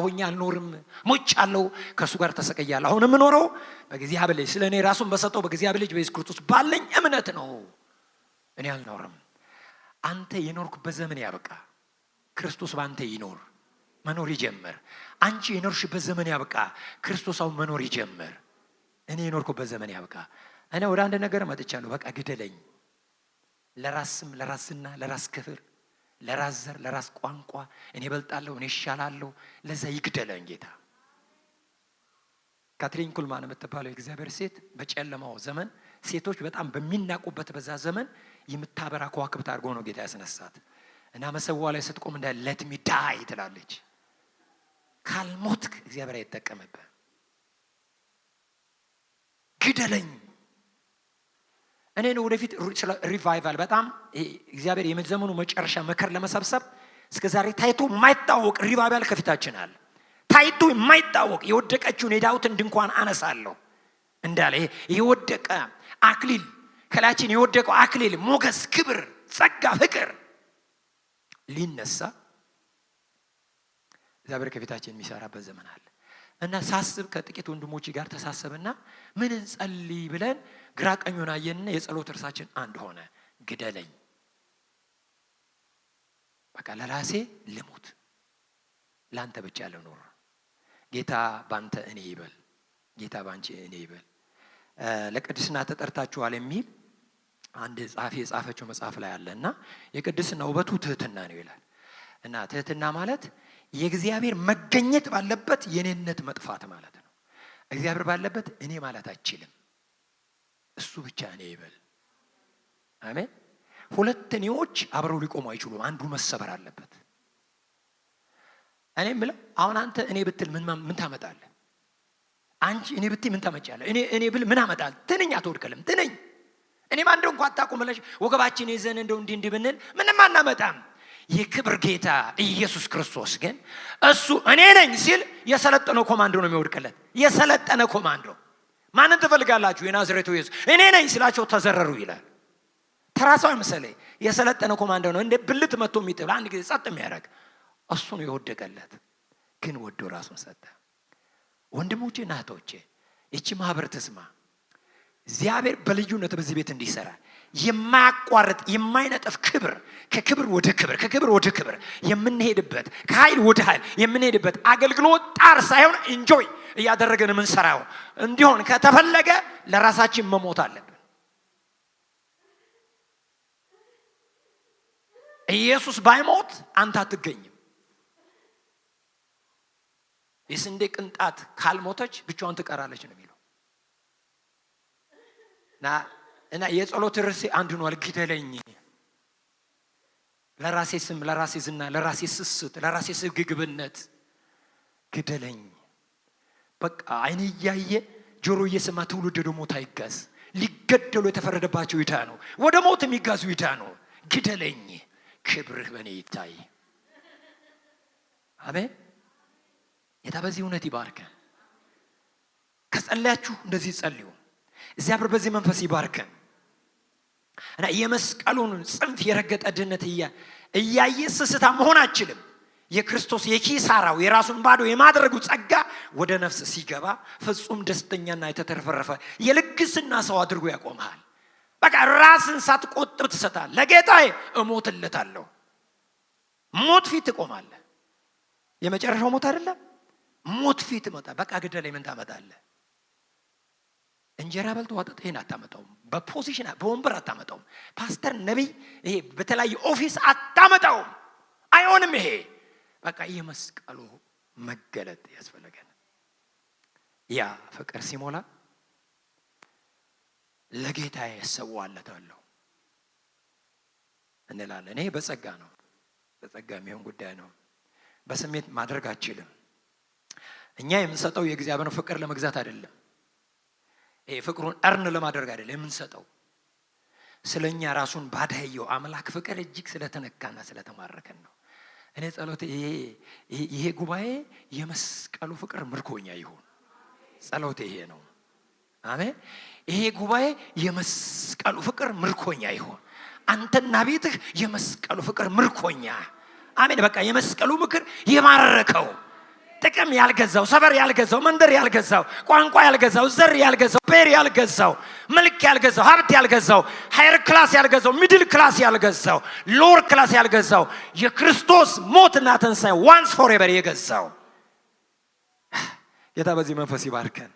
ሁኛ አልኖርም፣ ሞቻለሁ፣ ከሱ ጋር ተሰቀያለሁ። አሁን የምኖረው በእግዚአብሔር ልጅ ስለኔ ራሱን በሰጠው በእግዚአብሔር ልጅ በኢየሱስ ክርስቶስ ባለኝ እምነት ነው። እኔ አልኖርም። አንተ የኖርክበት ዘመን ያበቃ። ክርስቶስ ባንተ ይኖር፣ መኖር ይጀምር። አንቺ የኖርሽበት ዘመን ያበቃ። ክርስቶስ አሁን መኖር ይጀምር። እኔ የኖርኩበት ዘመን ያበቃ። እኔ ወደ አንድ ነገር መጥቻለሁ። በቃ ግደለኝ። ለራስና ለራስ ክብር፣ ለራስ ዘር፣ ለራስ ቋንቋ እኔ እበልጣለሁ፣ እኔ እሻላለሁ፣ ለዛ ይግደለኝ ጌታ። ካትሪን ኩልማን የምትባለው የእግዚአብሔር ሴት በጨለማው ዘመን ሴቶች በጣም በሚናቁበት በዛ ዘመን የምታበራ ከዋክብት አድርጎ ነው ጌታ ያስነሳት እና መሰዋው ላይ ስትቆም እንደ let me die ትላለች። ካልሞትክ እግዚአብሔር አይተቀመበ። ግደለኝ። እኔ ነው ወደፊት ሪቫይቫል በጣም እግዚአብሔር የዘመኑ መጨረሻ መከር ለመሰብሰብ እስከዛሬ ታይቶ የማይታወቅ ሪቫይቫል ከፊታችን አለ። ታይቶ የማይታወቅ የወደቀችውን የዳዊትን ድንኳን አነሳለሁ እንዳለ የወደቀ አክሊል ከላያችን የወደቀው አክሊል ሞገስ፣ ክብር፣ ጸጋ፣ ፍቅር ሊነሳ እግዚአብሔር ከፊታችን የሚሰራበት ዘመን አለ። እና ሳስብ ከጥቂት ወንድሞች ጋር ተሳሰብና ምን እንጸልይ ብለን ግራ ቀኙን አየንና የጸሎት እርሳችን አንድ ሆነ። ግደለኝ፣ በቃ ለራሴ ልሙት፣ ላንተ ብቻ ልኖር፣ ጌታ ባንተ እኔ ይበል፣ ጌታ ባንቺ እኔ ይበል። ለቅድስና ተጠርታችኋል የሚል አንድ ጻፊ የጻፈችው መጽሐፍ ላይ አለና የቅድስና ውበቱ ትህትና ነው ይላል። እና ትህትና ማለት የእግዚአብሔር መገኘት ባለበት የኔነት መጥፋት ማለት ነው። እግዚአብሔር ባለበት እኔ ማለት አይችልም፣ እሱ ብቻ እኔ ይበል። አሜን። ሁለት እኔዎች አብረው ሊቆሙ አይችሉም፣ አንዱ መሰበር አለበት። እኔ ምለው አሁን አንተ እኔ ብትል ምን ታመጣለህ? አንቺ እኔ ብትይ ምን ታመጫለህ? እኔ ብል ምን አመጣል? ትንኝ አትወድቀልም። ትንኝ እኔ ማን እንደው እንኳን አታቆምለሽ ወገባችን ይዘን እንደው እንዲህ ብንል ምንም አናመጣም። የክብር ጌታ ኢየሱስ ክርስቶስ ግን እሱ እኔ ነኝ ሲል የሰለጠነው ኮማንዶ ነው የሚወድቀለት። የሰለጠነ ኮማንዶ። ማንን ትፈልጋላችሁ? የናዝሬቱ ኢየሱስ እኔ ነኝ ሲላቸው ተዘረሩ ይላል። ተራሳው መሰለ የሰለጠነ ኮማንዶ ነው። እንደ ብልት መጥቶ የሚጥል አንድ ጊዜ ጸጥ የሚያደርግ እሱ ነው የወደቀለት። ግን ወዶ ራሱን ሰጠ። ወንድሞቼ እና እህቶቼ እቺ ማህበር ተስማ እግዚአብሔር በልዩነት በዚህ ቤት እንዲሰራ የማያቋርጥ የማይነጥፍ ክብር ከክብር ወደ ክብር ከክብር ወደ ክብር የምንሄድበት ከኃይል ወደ ኃይል የምንሄድበት አገልግሎት ጣር ሳይሆን ኢንጆይ እያደረገን የምንሰራው እንዲሆን ከተፈለገ ለራሳችን መሞት አለብን። ኢየሱስ ባይሞት አንተ አትገኝም። የስንዴ ቅንጣት ካልሞተች ብቻዋን ትቀራለች ነው የሚለው። እና የጸሎት ርዕሴ አንድ ነው። ግደለኝ፣ ለራሴ ስም፣ ለራሴ ዝና፣ ለራሴ ስስት፣ ለራሴ ስግብግብነት ግደለኝ። በቃ አይን እያየ ጆሮ እየሰማ ትውልድ ወደ ሞት አይጋዝ። ሊገደሉ የተፈረደባቸው ይዳ ነው፣ ወደ ሞት የሚጋዙ ይዳ ነው። ግደለኝ፣ ክብርህ በእኔ ይታይ። አሜን። ጌታ በዚህ እውነት ይባርከን። ከጸለያችሁ እንደዚህ ጸልዩ። እግዚአብሔር በዚህ መንፈስ ይባርከን። እና የመስቀሉን ጽንፍ የረገጠ ድነት እያየ ስስታ መሆን አይችልም። የክርስቶስ የኪሳራው የራሱን ባዶ የማድረጉ ጸጋ ወደ ነፍስ ሲገባ ፍጹም ደስተኛና የተተረፈረፈ የልግስና ሰው አድርጎ ያቆምሃል። በቃ ራስን ሳትቆጥብ ትሰጣለህ። ለጌታዬ እሞትለታለሁ። ሞት ፊት ትቆማለህ። የመጨረሻው ሞት አይደለም፣ ሞት ፊት መጣ። በቃ ግደለኝ፣ ምን ታመጣለህ? እንጀራ በልቶ ወጥተህ አታመጣውም። በፖዚሽን በወንበር አታመጣውም። ፓስተር ነብይ ይሄ በተለያየ ኦፊስ አታመጣውም። አይሆንም። ይሄ በቃ የመስቀሉ መገለጥ ያስፈልጋል። ያ ፍቅር ሲሞላ ለጌታዬ እሰዋለታለሁ እንላለን። ይሄ በጸጋ ነው፣ በጸጋ የሚሆን ጉዳይ ነው። በስሜት ማድረግ አችልም። እኛ የምንሰጠው የእግዚአብሔርን ፍቅር ለመግዛት አይደለም። ይሄ ፍቅሩን እርን ለማድረግ አይደለም የምንሰጠው። ስለኛ ራሱን ባዳየው አምላክ ፍቅር እጅግ ስለተነካና ስለተማረከን ነው። እኔ ጸሎት ይሄ ጉባኤ የመስቀሉ ፍቅር ምርኮኛ ይሁን። ጸሎት ይሄ ነው። አሜን። ይሄ ጉባኤ የመስቀሉ ፍቅር ምርኮኛ ይሁን። አንተና ቤትህ የመስቀሉ ፍቅር ምርኮኛ። አሜን። በቃ የመስቀሉ ምክር የማረከው ጥቅም ያልገዛው፣ ሰፈር ያልገዛው፣ መንደር ያልገዛው፣ ቋንቋ ያልገዛው፣ ዘር ያልገዛው፣ ፔር ያልገዛው፣ መልክ ያልገዛው፣ ሀብት ያልገዛው፣ ሃየር ክላስ ያልገዛው፣ ሚድል ክላስ ያልገዛው፣ ሎወር ክላስ ያልገዛው የክርስቶስ ሞትና ትንሣኤ ዋንስ ፎርኤቨር የገዛው ጌታ በዚህ መንፈስ ይባርከን።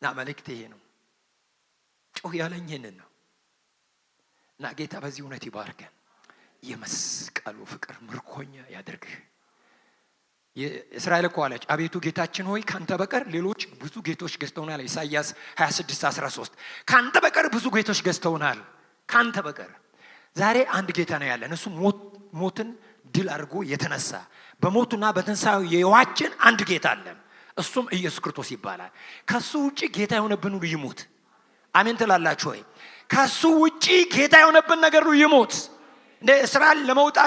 እና መልእክቴ ይሄ ነው። ጮህ ያለኝ ይሄንን ነው። እና ጌታ በዚህ እውነት ይባርከን። የመስቀሉ ፍቅር ምርኮኛ ያድርግህ። እስራኤል እኮ አለች፣ አቤቱ ጌታችን ሆይ ካንተ በቀር ሌሎች ብዙ ጌቶች ገዝተውናል። ኢሳይያስ 26:13 ካንተ በቀር ብዙ ጌቶች ገዝተውናል። ካንተ በቀር ዛሬ አንድ ጌታ ነው ያለን። እሱ ሞትን ድል አድርጎ የተነሳ በሞቱና በትንሣኤው የዋችን አንድ ጌታ አለን። እሱም ኢየሱስ ክርስቶስ ይባላል። ከሱ ውጪ ጌታ የሆነብን ሁሉ ይሞት። አሜን ትላላችሁ ወይ? ከሱ ውጪ ጌታ የሆነብን ነገር ሁሉ ይሞት። እንደ እስራኤል ለመውጣ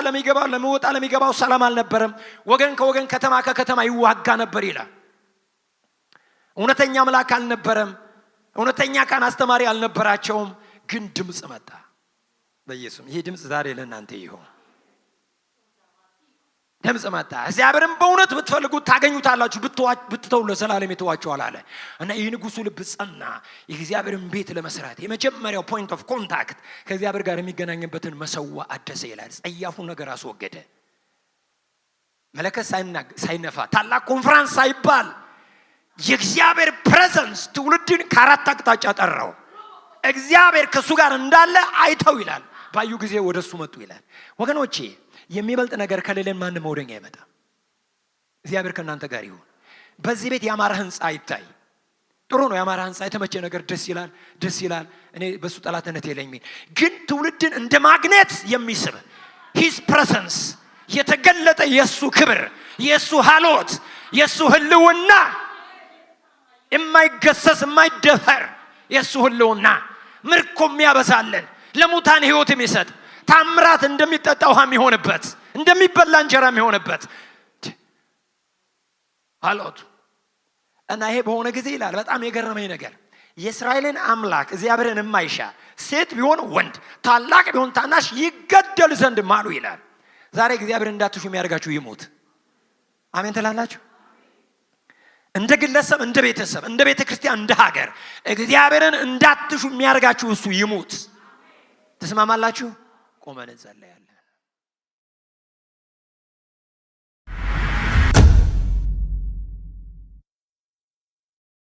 ለሚገባው ሰላም አልነበረም። ወገን ከወገን ከተማ ከከተማ ይዋጋ ነበር ይላል። እውነተኛ አምላክ አልነበረም። እውነተኛ ካህን አስተማሪ አልነበራቸውም። ግን ድምጽ መጣ በኢየሱስ። ይሄ ድምጽ ዛሬ ለእናንተ ይሁን። ድምፅ መጣ። እግዚአብሔርን በእውነት ብትፈልጉት ታገኙታላችሁ፣ ብትተው ለዘላለም ይተዋችኋል አለ እና የንጉሱ ልብ ጸና። የእግዚአብሔርን ቤት ለመስራት የመጀመሪያው ፖይንት ኦፍ ኮንታክት ከእግዚአብሔር ጋር የሚገናኝበትን መሰዋ አደሰ ይላል። ጸያፉ ነገር አስወገደ። መለከት ሳይነፋ ታላቅ ኮንፈረንስ ሳይባል የእግዚአብሔር ፕሬዘንስ ትውልድን ከአራት አቅጣጫ ጠራው። እግዚአብሔር ከሱ ጋር እንዳለ አይተው ይላል። ባዩ ጊዜ ወደሱ መጡ ይላል። ወገኖቼ የሚበልጥ ነገር ከሌለን ማንም ወደኛ አይመጣ። እግዚአብሔር ከእናንተ ጋር ይሁን። በዚህ ቤት ያማረ ህንጻ ይታይ። ጥሩ ነው ያማረ ህንጻ፣ የተመቸ ነገር ደስ ይላል። እኔ በሱ ጠላትነት የለኝም። ግን ትውልድን እንደ ማግኔት የሚስብ ሂስ ፕሬዘንስ የተገለጠ የሱ ክብር፣ የሱ ሃሎት፣ የሱ ህልውና የማይገሰስ የማይደፈር የሱ ህልውና ምርኮ የሚያበዛልን ለሙታን ህይወት የሚሰጥ ታምራት እንደሚጠጣ ውሃ የሚሆንበት እንደሚበላ እንጀራ የሚሆንበት ሃሎት እና ይሄ በሆነ ጊዜ ይላል በጣም የገረመኝ ነገር የእስራኤልን አምላክ እግዚአብሔርን የማይሻ ሴት ቢሆን ወንድ ታላቅ ቢሆን ታናሽ ይገደል ዘንድ ማሉ ይላል። ዛሬ እግዚአብሔር እንዳትሹ የሚያደርጋችሁ ይሞት። አሜን ትላላችሁ? እንደ ግለሰብ፣ እንደ ቤተሰብ፣ እንደ ቤተክርስቲያን፣ እንደ ሀገር እግዚአብሔርን እንዳትሹ የሚያደርጋችሁ እሱ ይሞት። ተስማማላችሁ? ቆመን እንጸልያለን።